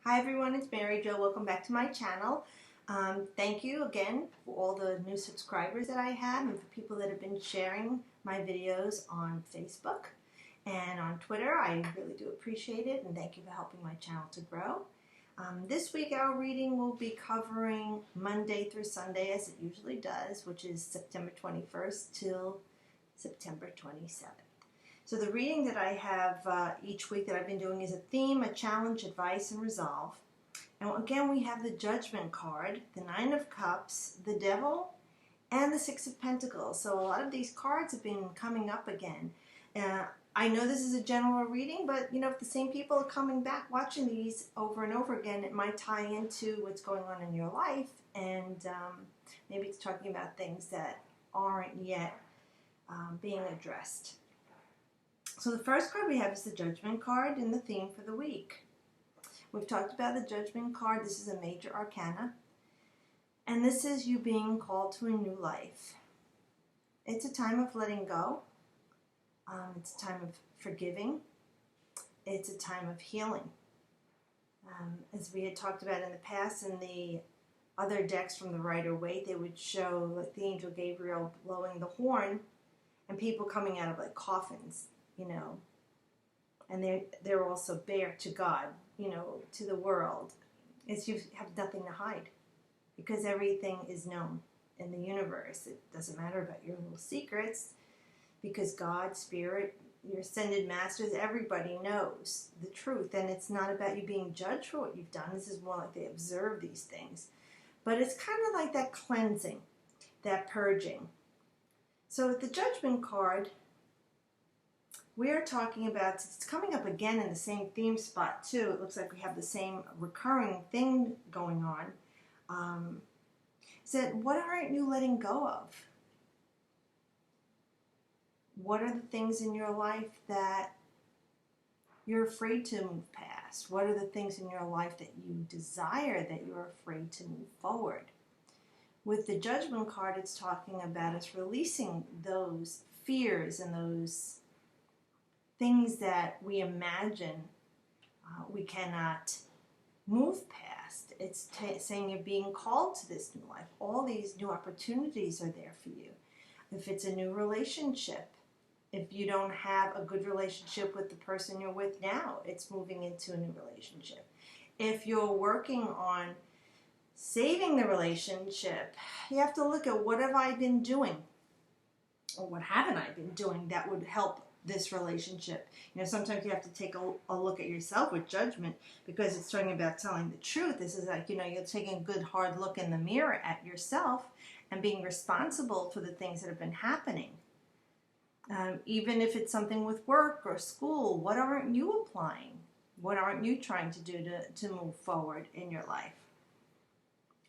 Hi everyone, it's Mary Jo. Welcome back to my channel. Thank you again for all the new subscribers that I have and for people that have been sharing my videos on Facebook and on Twitter. I really do appreciate it, and thank you for helping my channel to grow. This week our reading will be covering Monday through Sunday as it usually does, which is September 21st till September 27th. So the reading that I have each week that I've been doing is a theme, a challenge, advice, and resolve. And again, we have the Judgment card, the Nine of Cups, the Devil, and the Six of Pentacles. So a lot of these cards have been coming up again. I know this is a general reading, but if the same people are coming back watching these over and over again, it might tie into what's going on in your life, and maybe it's talking about things that aren't yet being addressed. So the first card we have is the Judgment card in the theme for the week. We've talked about the Judgment card. This is a major arcana. And this is you being called to a new life. It's a time of letting go. It's a time of forgiving. It's a time of healing. As we had talked about in the past, in the other decks from the Rider-Waite, they would show like the angel Gabriel blowing the horn and people coming out of like coffins. And they're also bare to God, to the world. It's you have nothing to hide because everything is known in the universe. It doesn't matter about your little secrets because God, Spirit, your ascended masters, everybody knows the truth. And it's not about you being judged for what you've done. This is more like they observe these things. But it's kind of like that cleansing, that purging. So with the Judgment card, we're talking about, it's coming up again in the same theme spot too. It looks like we have the same recurring thing going on. Is that what aren't you letting go of? What are the things in your life that you're afraid to move past? What are the things in your life that you desire that you're afraid to move forward? With the Judgment card, it's talking about us releasing those fears and those things that we imagine we cannot move past. It's saying you're being called to this new life. All these new opportunities are there for you. If it's a new relationship, if you don't have a good relationship with the person you're with now, it's moving into a new relationship. If you're working on saving the relationship, you have to look at what have I been doing or what haven't I been doing that would help this relationship. Sometimes you have to take a look at yourself with Judgment because it's talking about telling the truth. This is like, you're taking a good hard look in the mirror at yourself and being responsible for the things that have been happening. Even if it's something with work or school, what aren't you applying? What aren't you trying to do to move forward in your life?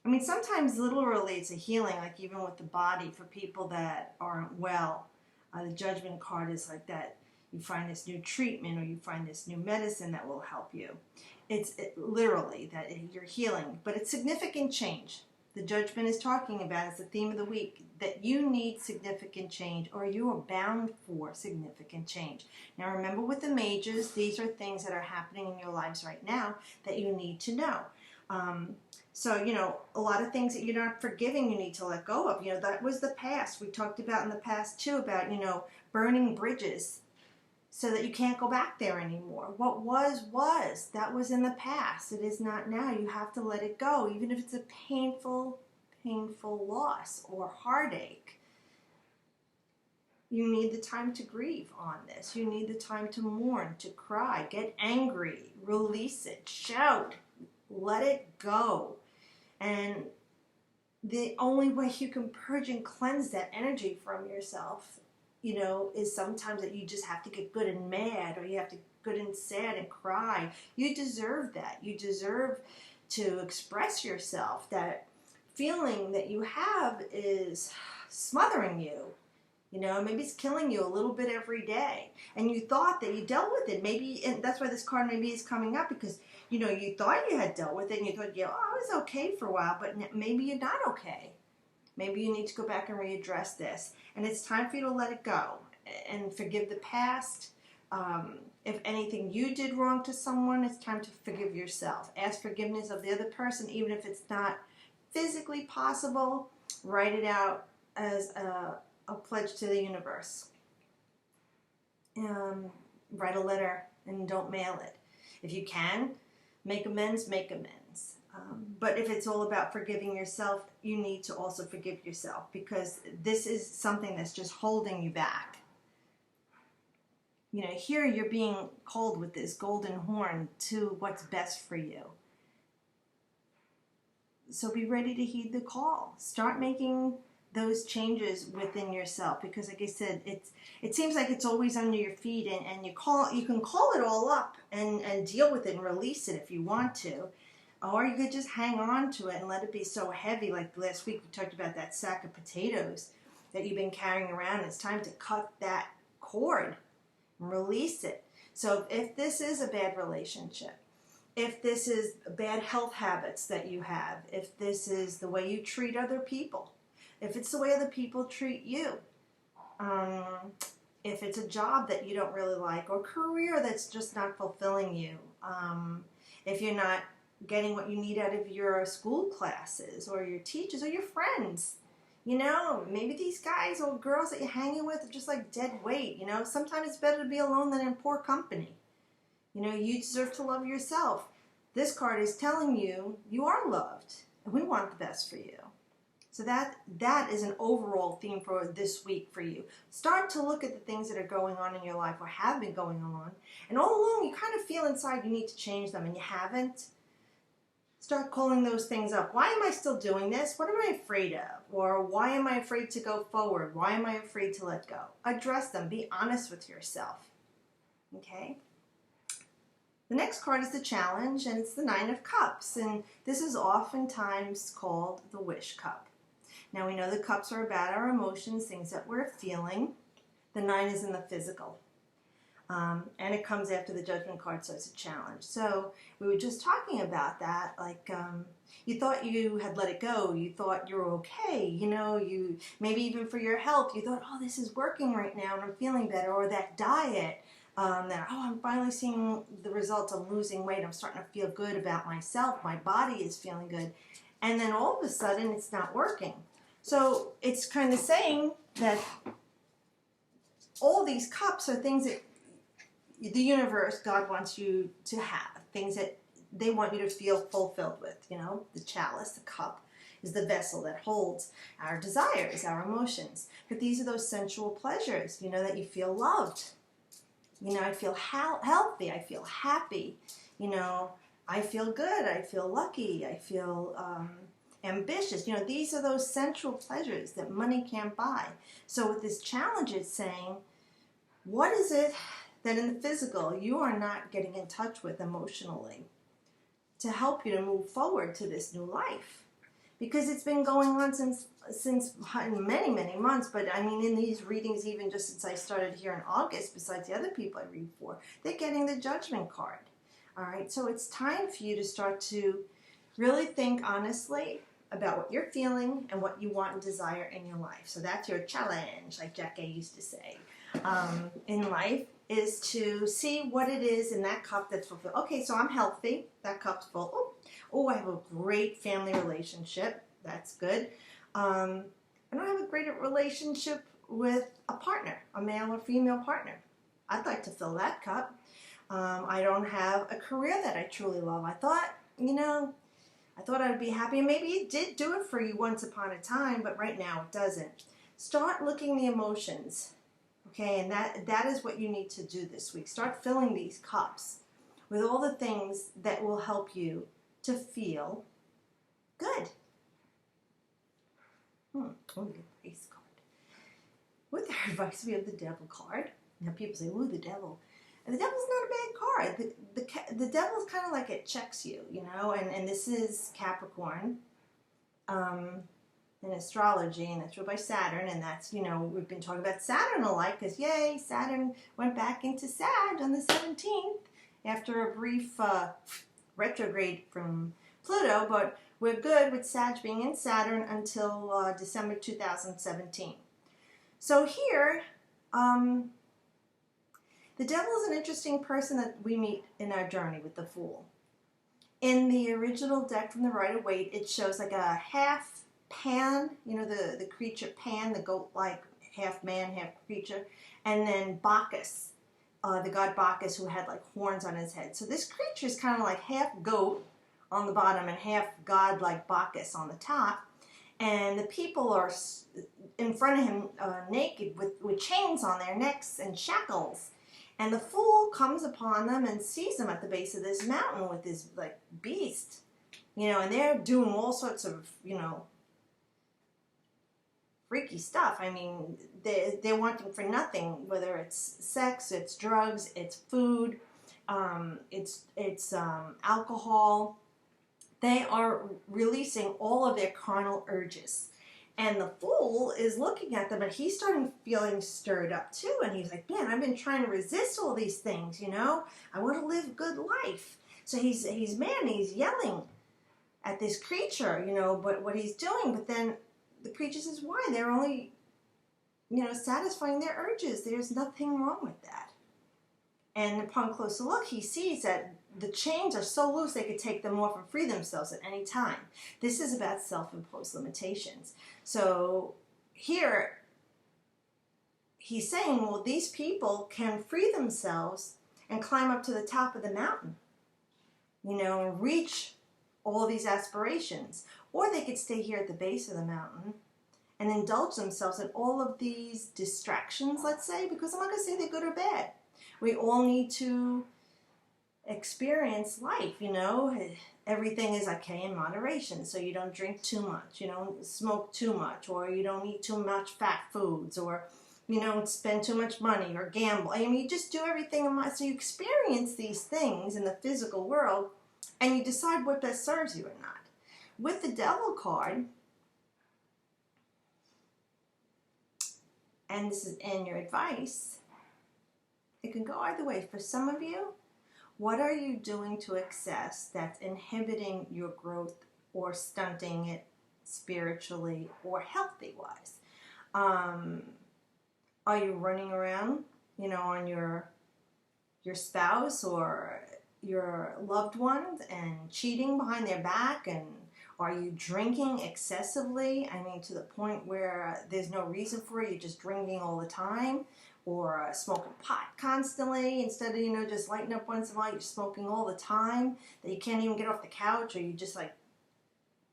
I mean, sometimes literally it's a healing, like even with the body for people that aren't well. The Judgment card is like that. You find this new treatment or you find this new medicine that will help you. It's literally that you're healing, but it's significant change. The Judgment is talking about, as the theme of the week, that you need significant change or you are bound for significant change. Now remember, with the mages, these are things that are happening in your lives right now that you need to know. So, a lot of things that you're not forgiving, you need to let go of. That was the past. We talked about in the past, too, about, burning bridges so that you can't go back there anymore. What was. That was in the past. It is not now. You have to let it go, even if it's a painful, painful loss or heartache. You need the time to grieve on this. You need the time to mourn, to cry, get angry, release it, shout, let it go. And the only way you can purge and cleanse that energy from yourself, is sometimes that you just have to get good and mad, or you have to get good and sad and cry. You deserve that. You deserve to express yourself. That feeling that you have is smothering you. Maybe it's killing you a little bit every day. And you thought that you dealt with it. Maybe, and that's why this card maybe is coming up, because, you thought you had dealt with it and you thought, I was okay for a while, but maybe you're not okay. Maybe you need to go back and readdress this. And it's time for you to let it go and forgive the past. If anything you did wrong to someone, it's time to forgive yourself. Ask forgiveness of the other person, even if it's not physically possible. Write it out as a pledge to the universe. Write a letter and don't mail it. If you can, make amends, make amends. But if it's all about forgiving yourself, you need to also forgive yourself, because this is something that's just holding you back. You know, here you're being called with this golden horn to what's best for you. So be ready to heed the call. Start making those changes within yourself, because like I said, it seems like it's always under your feet, and you can call it all up and deal with it and release it if you want to. Or you could just hang on to it and let it be so heavy. Like last week we talked about that sack of potatoes that you've been carrying around. It's time to cut that cord and release it. So if this is a bad relationship, if this is bad health habits that you have, if this is the way you treat other people, if it's the way other people treat you, if it's a job that you don't really like, or career that's just not fulfilling you, if you're not getting what you need out of your school classes or your teachers or your friends, you know, maybe these guys or girls that you're hanging with are just like dead weight. You know, sometimes it's better to be alone than in poor company. You know, you deserve to love yourself. This card is telling you you are loved, and we want the best for you. So that is an overall theme for this week for you. Start to look at the things that are going on in your life or have been going on, and all along you kind of feel inside you need to change them and you haven't. Start calling those things up. Why am I still doing this? What am I afraid of? Or why am I afraid to go forward? Why am I afraid to let go? Address them. Be honest with yourself. Okay? The next card is the challenge, and it's the Nine of Cups. And this is oftentimes called the wish cup. Now we know the cups are about our emotions, things that we're feeling. The nine is in the physical. And it comes after the Judgment card, so it's a challenge. So we were just talking about that, like you thought you had let it go, you thought you were okay, you know, you maybe even for your health, you thought, oh, this is working right now and I'm feeling better, or that diet, that, oh, I'm finally seeing the results of losing weight, I'm starting to feel good about myself, my body is feeling good, and then all of a sudden it's not working. So it's kind of saying that all these cups are things that the universe, God wants you to have, things that they want you to feel fulfilled with. You know, the chalice, the cup, is the vessel that holds our desires, our emotions. But these are those sensual pleasures, you know, that you feel loved. You know, I feel healthy, I feel happy, you know, I feel good, I feel lucky, I feel ambitious. You know, these are those sensual pleasures that money can't buy. So with this challenge, it's saying, what is it that in the physical you are not getting in touch with emotionally to help you to move forward to this new life? Because it's been going on since many, many months. But I mean, in these readings, even just since I started here in August, besides the other people I read for, they're getting the Judgment card. All right, so it's time for you to start to really think honestly about what you're feeling and what you want and desire in your life. So that's your challenge, like Jackie used to say, in life, is to see what it is in that cup that's fulfilled. Okay, so I'm healthy. That cup's full. Oh, I have a great family relationship. That's good. I don't have a great relationship with a partner, a male or female partner. I'd like to fill that cup. I don't have a career that I truly love. I thought, you know, I'd be happy, and maybe it did do it for you once upon a time, but right now it doesn't. Start looking the emotions, okay, and that is what you need to do this week. Start filling these cups with all the things that will help you to feel good. Oh, the Ace card. With our advice, we have the Devil card. Now people say, ooh, the Devil. And the Devil's not a bad card. The Devil's kind of like it checks you, you know, and this is Capricorn in astrology, and that's ruled by Saturn, and that's, you know, we've been talking about Saturn a lot, because yay, Saturn went back into Sag on the 17th after a brief retrograde from Pluto, but we're good with Sag being in Saturn until December 2017. So here, The devil is an interesting person that we meet in our journey with the Fool. In the original deck from the Rider-Waite, it shows like a half Pan, you know, the creature Pan, the goat-like half man, half creature, and then Bacchus, the god Bacchus, who had like horns on his head. So this creature is kind of like half goat on the bottom and half god like Bacchus on the top. And the people are in front of him naked with chains on their necks and shackles. And the Fool comes upon them and sees them at the base of this mountain with this like beast, you know, and they're doing all sorts of, you know, freaky stuff. I mean, they're wanting for nothing, whether it's sex, it's drugs, it's food, it's alcohol. They are releasing all of their carnal urges. And the Fool is looking at them, and he's starting feeling stirred up too. And he's like, man, I've been trying to resist all these things, you know. I want to live a good life. So he's mad, and he's yelling at this creature, you know, but what he's doing. But then the creature says, why? They're only, you know, satisfying their urges. There's nothing wrong with that. And upon closer look, he sees that the chains are so loose they could take them off and free themselves at any time. This is about self-imposed limitations. So here, he's saying, well, these people can free themselves and climb up to the top of the mountain, you know, and reach all these aspirations. Or they could stay here at the base of the mountain and indulge themselves in all of these distractions, let's say, because I'm not going to say they're good or bad. We all need to experience life, you know. Everything is okay in moderation, so you don't drink too much, you don't smoke too much, or you don't eat too much fat foods, or you don't spend too much money or gamble. I mean, you just do everything in mind. So you experience these things in the physical world, and you decide what best serves you or not. With the Devil card, and this is in your advice, it can go either way. For some of you, what are you doing to excess that's inhibiting your growth or stunting it spiritually or healthy-wise? Are you running around, you know, on your spouse or your loved ones and cheating behind their back? And are you drinking excessively? I mean, to the point where there's no reason for it. You're just drinking all the time. Or smoking pot constantly instead of, you know, just lighting up once in a while. You're smoking all the time that you can't even get off the couch, or you just like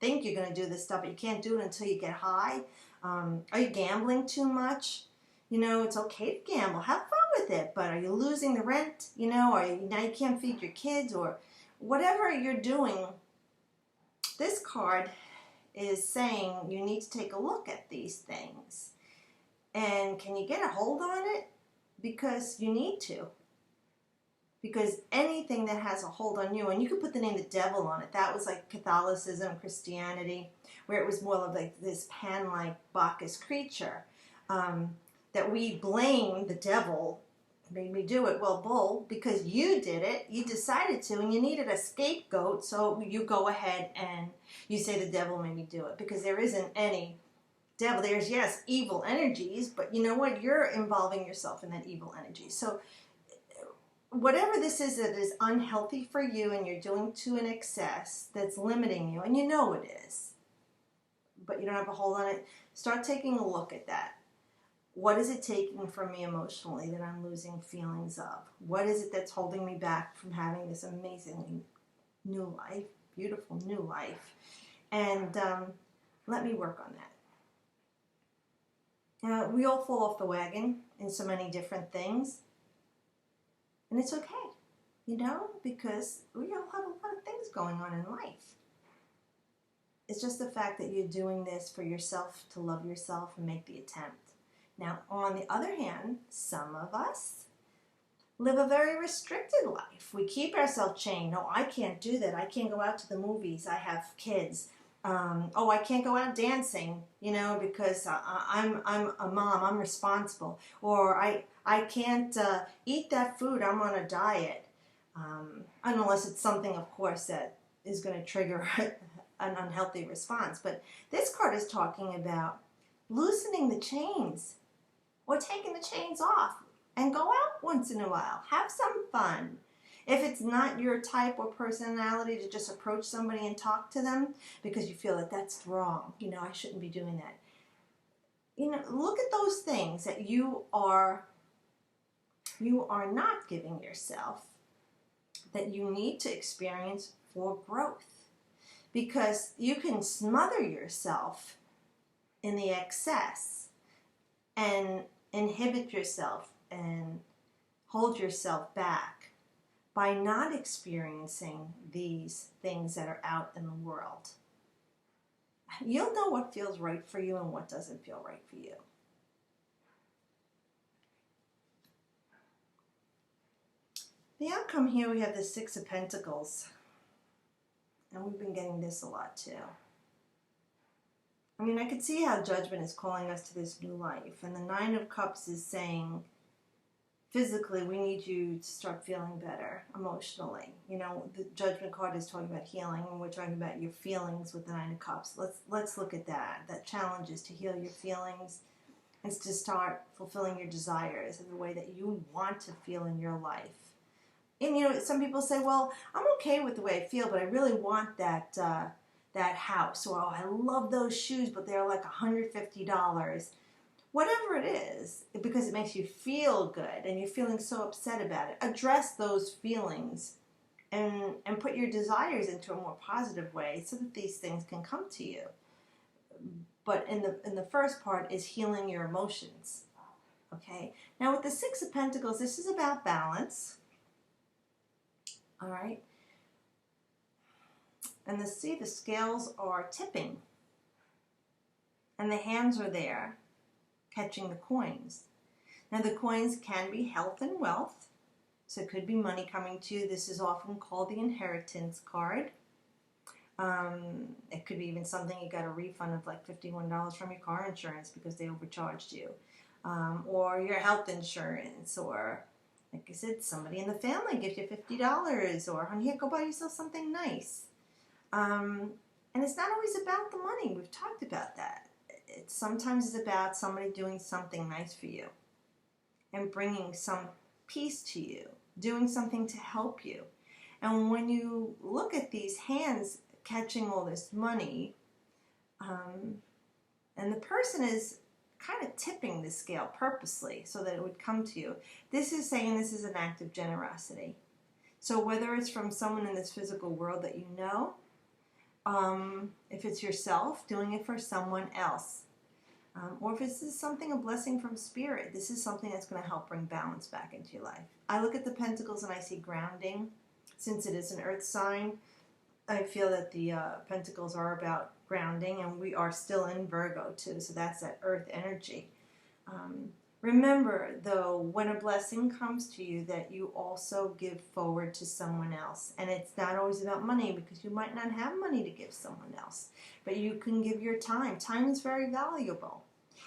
think you're going to do this stuff, but you can't do it until you get high. Are you gambling too much? You know, it's okay to gamble. Have fun with it, but are you losing the rent? You know, or now you can't feed your kids, or whatever you're doing. This card is saying you need to take a look at these things. And can you get a hold on it? Because you need to. Because anything that has a hold on you, and you could put the name the devil on it. That was like Catholicism, Christianity, where it was more of like this Pan-like Bacchus creature. That we blame the devil, made me do it. Well, bull, because you did it. You decided to, and you needed a scapegoat, so you go ahead and you say the devil made me do it. Because there isn't any devil. There's, yes, evil energies, but you know what? You're involving yourself in that evil energy. So whatever this is that is unhealthy for you and you're doing to an excess that's limiting you, and you know it is, but you don't have a hold on it, start taking a look at that. What is it taking from me emotionally that I'm losing feelings of? What is it that's holding me back from having this amazing new life, beautiful new life? And let me work on that. We all fall off the wagon in so many different things. And it's okay, you know, because we all have a lot of things going on in life. It's just the fact that you're doing this for yourself, to love yourself and make the attempt. Now, on the other hand, some of us live a very restricted life. We keep ourselves chained. No, I can't do that. I can't go out to the movies. I have kids. Oh, I can't go out dancing, you know, because I'm a mom. I'm responsible. Or I can't eat that food. I'm on a diet. Unless it's something, of course, that is going to trigger an unhealthy response. But this card is talking about loosening the chains or taking the chains off. and go out once in a while. Have some fun. If it's not your type or personality to just approach somebody and talk to them because you feel that that's wrong, I shouldn't be doing that. Look at those things that you are not giving yourself that you need to experience for growth. Because you can smother yourself in the excess and inhibit yourself and hold yourself back by not experiencing these things that are out in the world. You'll know what feels right for you and what doesn't feel right for you. The outcome here, we have the Six of Pentacles. And we've been getting this a lot too. I mean, I could see how Judgment is calling us to this new life. And the Nine of Cups is saying, physically, we need you to start feeling better emotionally. The Judgment card is talking about healing, and we're talking about your feelings with the Nine of Cups. Let's look at that. That challenge is to heal your feelings and to start fulfilling your desires in the way that you want to feel in your life. And some people say, well, I'm okay with the way I feel, but I really want that house. Or, I love those shoes, but they're like $150. Whatever it is, because it makes you feel good and you're feeling so upset about it, address those feelings and put your desires into a more positive way so that these things can come to you. But in the first part is healing your emotions. Okay? Now with the Six of Pentacles, this is about balance. All right? And the scales are tipping. And the hands are there catching the coins. Now the coins can be health and wealth. So it could be money coming to you. This is often called the inheritance card. It could be even something you got a refund of like $51 from your car insurance because they overcharged you. Or your health insurance, or like I said, somebody in the family gives you $50, or honey, here, go buy yourself something nice. And it's not always about the money. We've talked about that. Sometimes it's about somebody doing something nice for you and bringing some peace to you, doing something to help you. And when you look at these hands catching all this money, and the person is kind of tipping the scale purposely so that it would come to you, this is saying this is an act of generosity. So whether it's from someone in this physical world that you know, if it's yourself, doing it for someone else, or if this is something, a blessing from spirit, this is something that's going to help bring balance back into your life. I look at the pentacles and I see grounding. Since it is an earth sign, I feel that the pentacles are about grounding, and we are still in Virgo too, so that's that earth energy. Remember, though, when a blessing comes to you, that you also give forward to someone else. And it's not always about money, because you might not have money to give someone else. But you can give your time. Time is very valuable.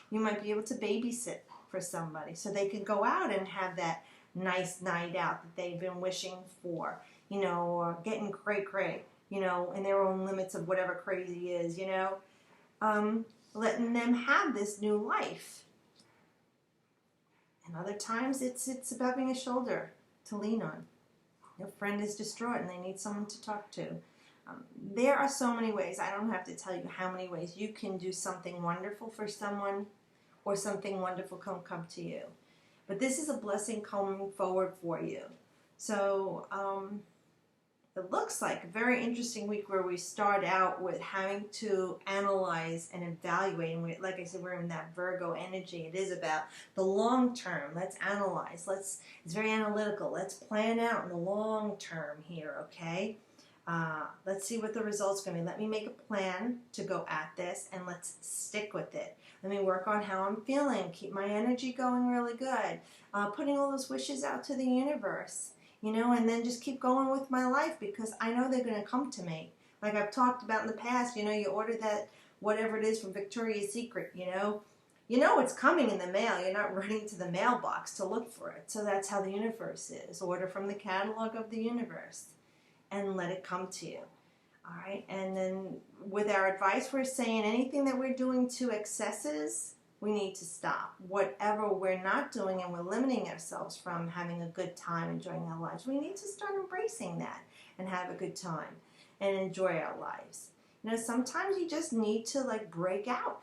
You might be able to babysit for somebody so they can go out and have that nice night out that they've been wishing for, or getting cray-cray, in their own limits of whatever crazy is, letting them have this new life. And other times it's about being a shoulder to lean on. Your friend is distraught and they need someone to talk to. There are so many ways. I don't have to tell you how many ways you can do something wonderful for someone, or something wonderful can come to you. But this is a blessing coming forward for you. So it looks like a very interesting week where we start out with having to analyze and evaluate. And like I said, we're in that Virgo energy. It is about the long term. Let's analyze. It's very analytical. Let's plan out in the long term here, okay? Let's see what the results are going to be. Let me make a plan to go at this, and let's stick with it. Let me work on how I'm feeling. Keep my energy going really good. Putting all those wishes out to the universe. And then just keep going with my life, because I know they're going to come to me. Like I've talked about in the past, you order that, whatever it is from Victoria's Secret, it's coming in the mail. You're not running to the mailbox to look for it. So that's how the universe is. Order from the catalog of the universe and let it come to you. All right. And then with our advice, we're saying anything that we're doing to excesses we need to stop. Whatever we're not doing and we're limiting ourselves from having a good time, enjoying our lives, we need to start embracing that and have a good time and enjoy our lives. You know, sometimes you just need to like break out.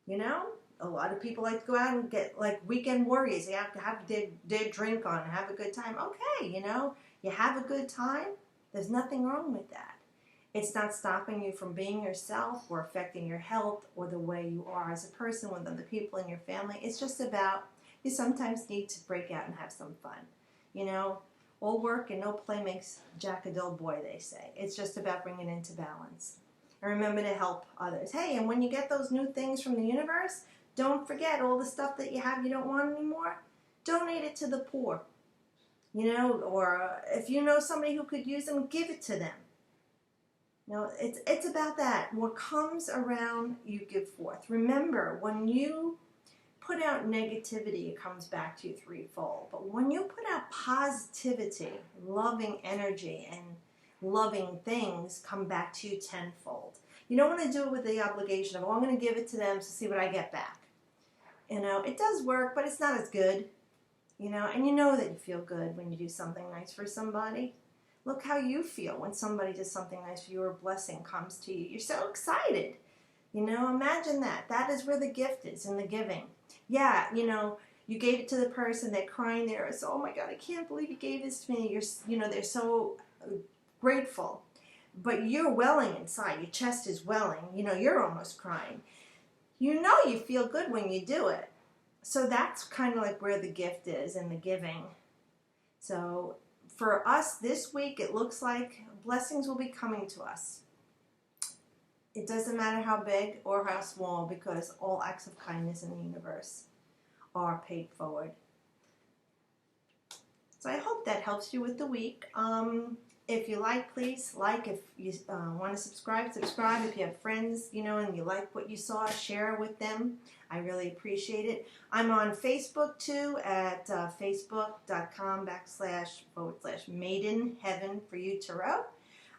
You know, a lot of people like to go out and get like weekend warriors. They have to have their drink on and have a good time. Okay, you know, you have a good time. There's nothing wrong with that. It's not stopping you from being yourself or affecting your health or the way you are as a person with other people in your family. It's just about you sometimes need to break out and have some fun. You know, all work and no play makes Jack a dull boy, they say. It's just about bringing it into balance. And remember to help others. Hey, and when you get those new things from the universe, don't forget all the stuff that you have you don't want anymore. Donate it to the poor. You know, or if you know somebody who could use them, give it to them. You know, it's about that. What comes around, you give forth. Remember, when you put out negativity, it comes back to you threefold. But when you put out positivity, loving energy, and loving things come back to you tenfold. You don't want to do it with the obligation of, oh, I'm going to give it to them to see what I get back. You know, it does work, but it's not as good. You know, and you know that you feel good when you do something nice for somebody. Look how you feel when somebody does something nice for you or a blessing comes to you. You're so excited. You know, imagine that. That is where the gift is, in the giving. Yeah, you know, you gave it to the person, they're crying there. So, oh my God, I can't believe you gave this to me. You know, they're so grateful. But you're welling inside. Your chest is welling. You know, you're almost crying. You know you feel good when you do it. So that's kind of like where the gift is, in the giving. So for us this week, it looks like blessings will be coming to us. It doesn't matter how big or how small, because all acts of kindness in the universe are paid forward. So I hope that helps you with the week. If you like, please like. If you want to subscribe. If you have friends, you know, and you like what you saw, share it with them. I really appreciate it. I'm on Facebook too at facebook.com//Maiden Heaven for You Tarot.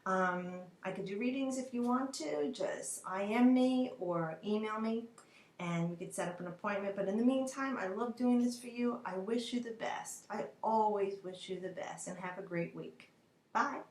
I could do readings if you want to. Just IM me or email me, and we could set up an appointment. But in the meantime, I love doing this for you. I wish you the best. I always wish you the best, and have a great week. Bye.